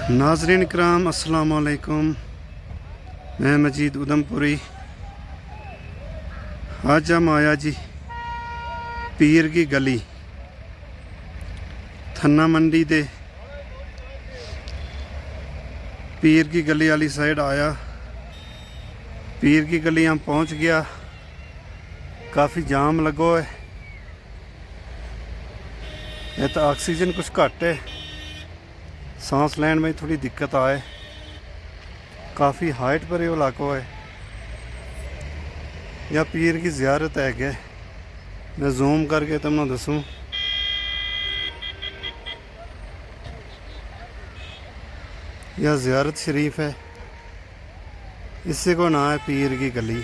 नाजरीन कराम अस्सलाम वालेकुम। मैं मजीद उधमपुरी। आज हम आया जी पीर की गली थन्ना मंडी दे पीर की गली वाली साइड आया। पीर की गली हम पहुंच गया। काफ़ी जाम लगो है। ये तो ऑक्सीजन कुछ घट है, सांस लेने में थोड़ी दिक्कत आए। काफ़ी हाइट पर ये इलाको है। या पीर की ज़ियारत है क्या? मैं जूम करके तुमने दसूँ। यह ज़ियारत शरीफ है, इसी को ना है पीर की गली।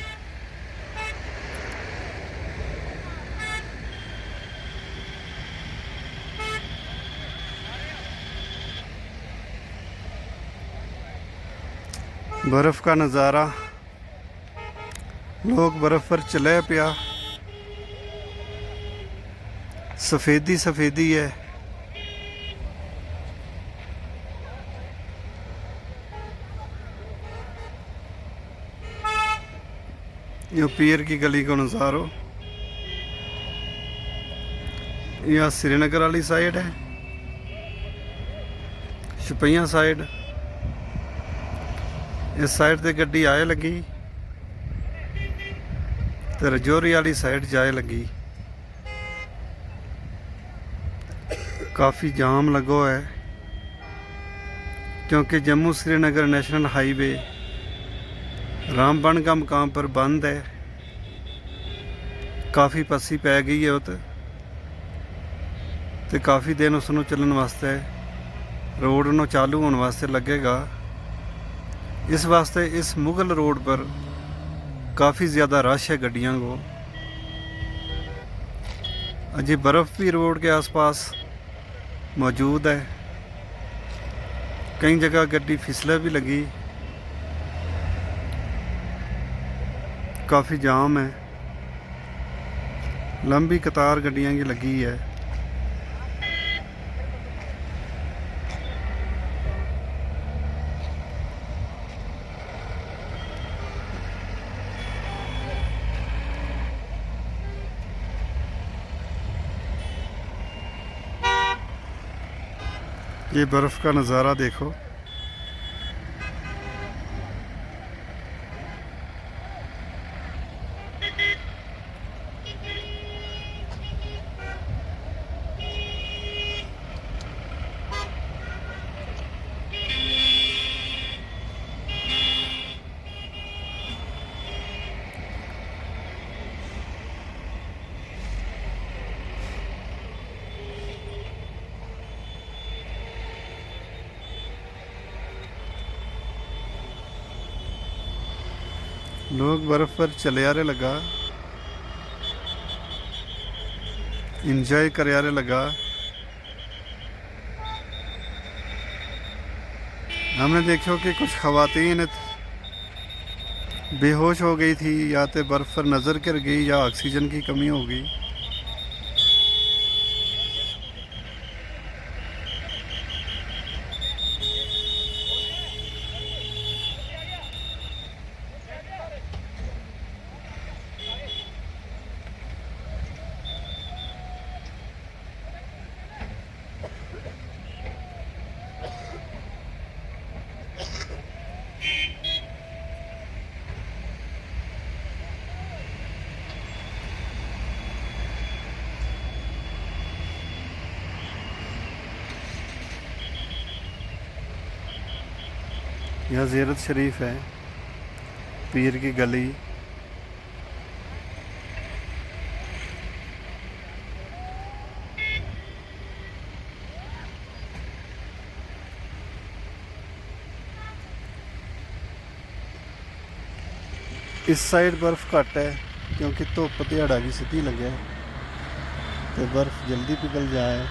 बर्फ़ का नज़ारा, लोग बर्फ़ पर चले पिया। सफ़ेदी सफ़ेदी है। यो पीर की गली को नज़ारो। यह श्रीनगर वाली साइड है, शपैया साइड। इस साइड से गड्डी आए लगी तो रजौरी वाली साइड जाए लगी। काफ़ी जाम लगो है क्योंकि जम्मू श्रीनगर नेशनल हाईवे रामबन का मकाम पर बंद है। काफ़ी पस्सी पै गई है तो काफ़ी दिन उसनों चलने वास्ते रोड नू चालू होने वास्ते लगेगा। इस वास्ते इस मुगल रोड पर काफ़ी ज़्यादा रश है गड्डियाँ को। अजी बर्फ़ भी रोड के आसपास मौजूद है। कई जगह गड्डी फिसले भी लगी। काफ़ी जाम है, लंबी कतार गड्डियाँ की लगी है। ये बर्फ़ का नज़ारा देखो। लोग बर्फ़ पर चले आ रहे लगा, इंजॉय करे आ रहे लगा। हमने देखो कि कुछ ख़वातीन बेहोश हो गई थी, या तो बर्फ़ पर नज़र गिर गई या ऑक्सीजन की कमी हो गई। यह ज़ियारत शरीफ है, पीर की गली। इस साइड बर्फ़ घट है क्योंकि धुप ध्याड़ा की सीधी लगे तो बर्फ़ जल्दी पिघल जाए।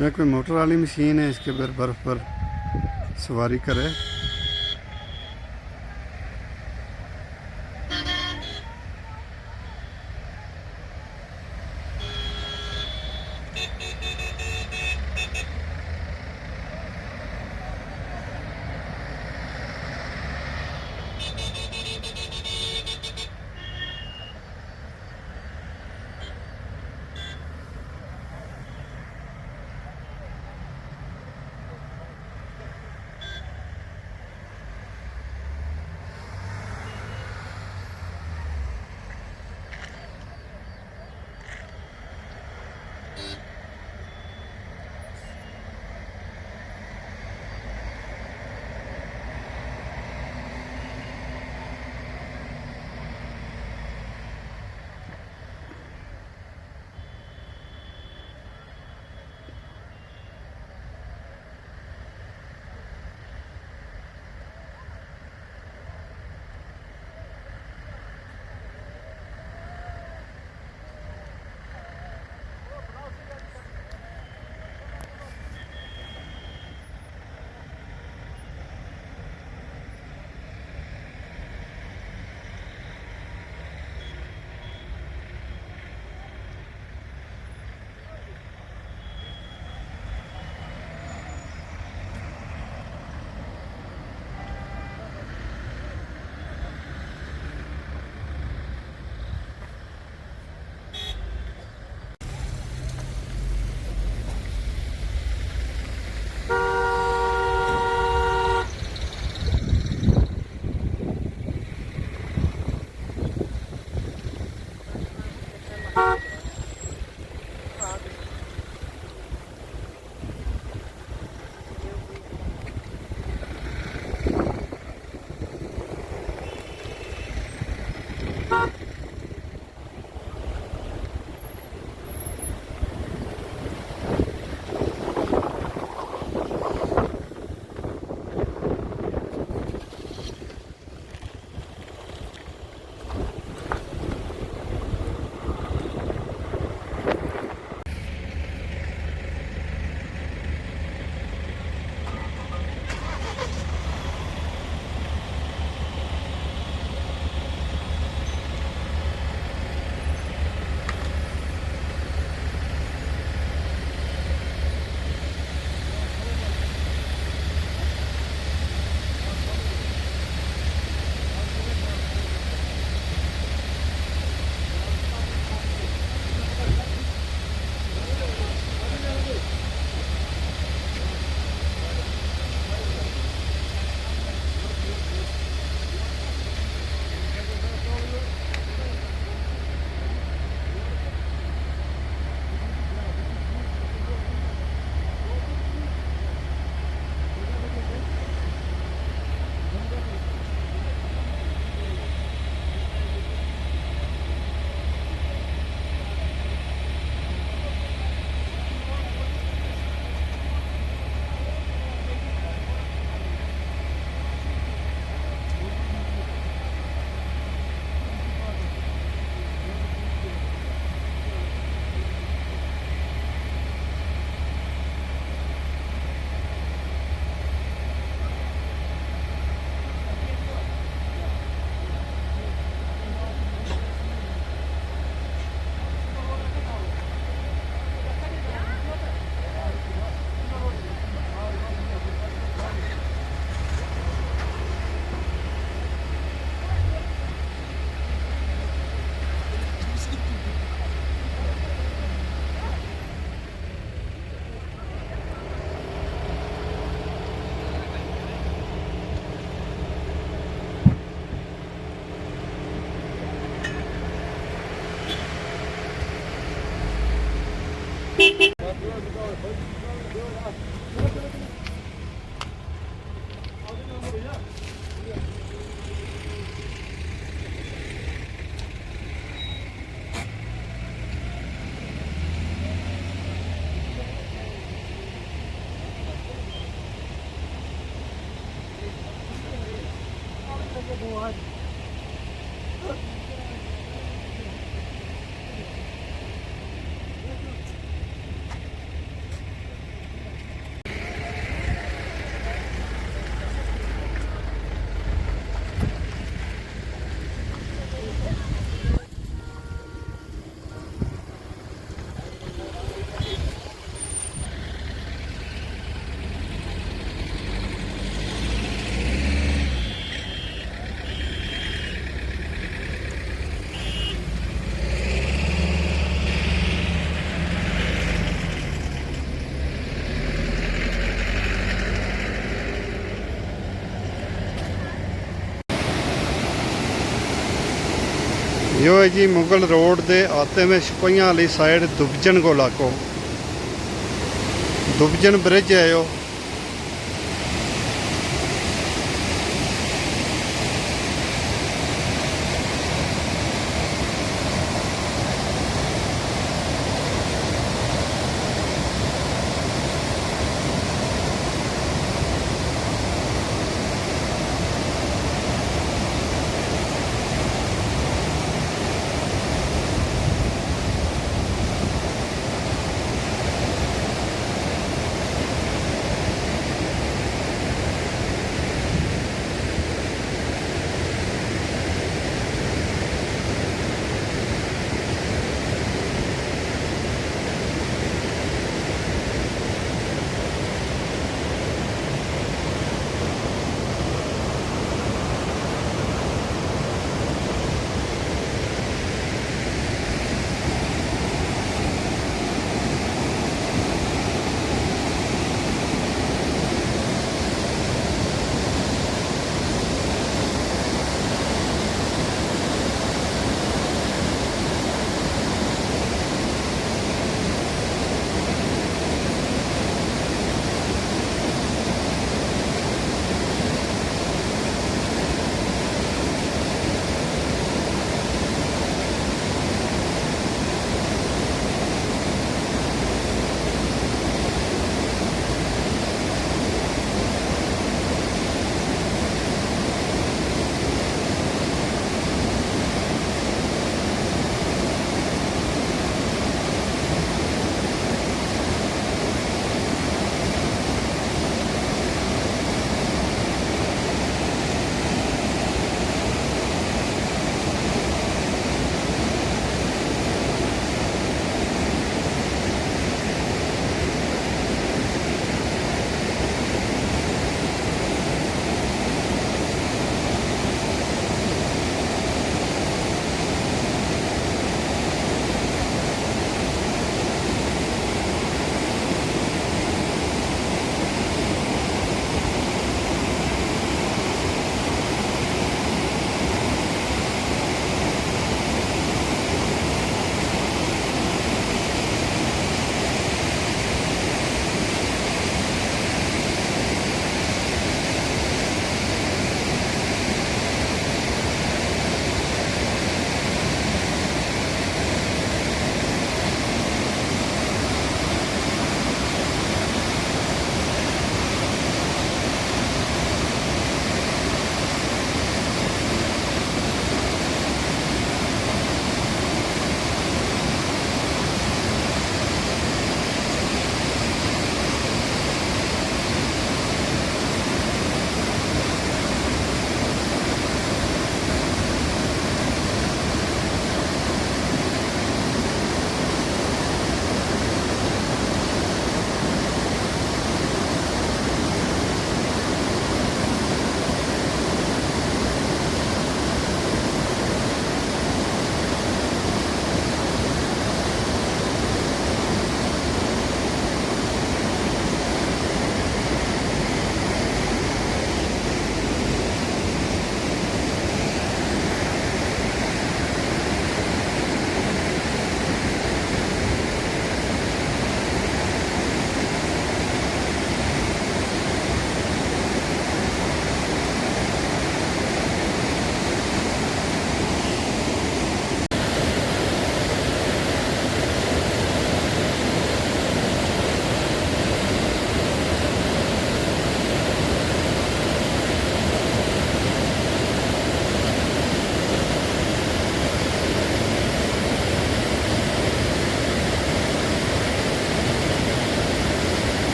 यह कोई मोटर वाली मशीन है, इसके ऊपर बर्फ़ पर सवारी करे। यो है जी मुगल रोड दे आते में सिपाहियां वाली साइड दुबजन को लाको दुबजन ब्रिज है यो